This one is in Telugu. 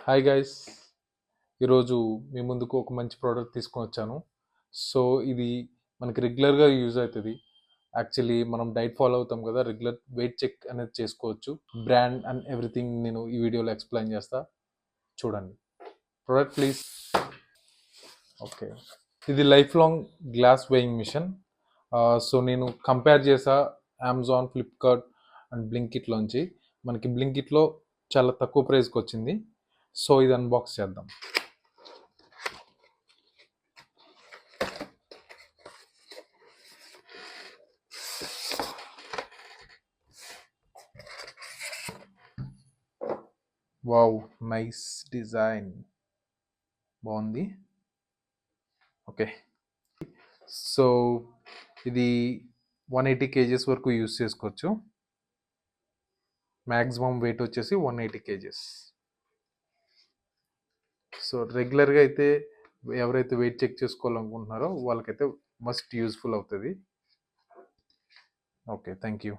హాయ్ గైస్, ఈరోజు మీ ముందుకు ఒక మంచి ప్రోడక్ట్ తీసుకొని వచ్చాను. సో ఇది మనకి రెగ్యులర్గా యూజ్ అవుతుంది. యాక్చువల్లీ మనం డైట్ ఫాలో అవుతాం కదా, రెగ్యులర్ వెయిట్ చెక్ అనేది చేసుకోవచ్చు. బ్రాండ్ అండ్ ఎవ్రీథింగ్ నేను ఈ వీడియోలో ఎక్స్ప్లెయిన్ చేస్తా, చూడండి. Product please. ఓకే, ఇది life long glass weighing machine. So నేను కంపేర్ చేసా అమెజాన్, ఫ్లిప్కార్ట్ అండ్ బ్లింకిట్లోంచి. మనకి బ్లింకిట్లో చాలా తక్కువ ప్రైస్కి వచ్చింది. సో ఇది అన్బాక్స్ చేద్దాం. వావ్, నైస్ డిజైన్, బాగుంది. ఓకే, సో ఇది 180 కేజెస్ వరకు యూస్ చేసుకోవచ్చు. మ్యాక్సిమం వెయిట్ వచ్చేసి 180 కేజెస్. సో రెగ్యులర్గా అయితే ఎవరైతే వెయిట్ చెక్ చేసుకోవాలనుకుంటున్నారో వాళ్ళకైతే మస్ట్ యూస్ఫుల్ అవుతుంది. Okay, thank you.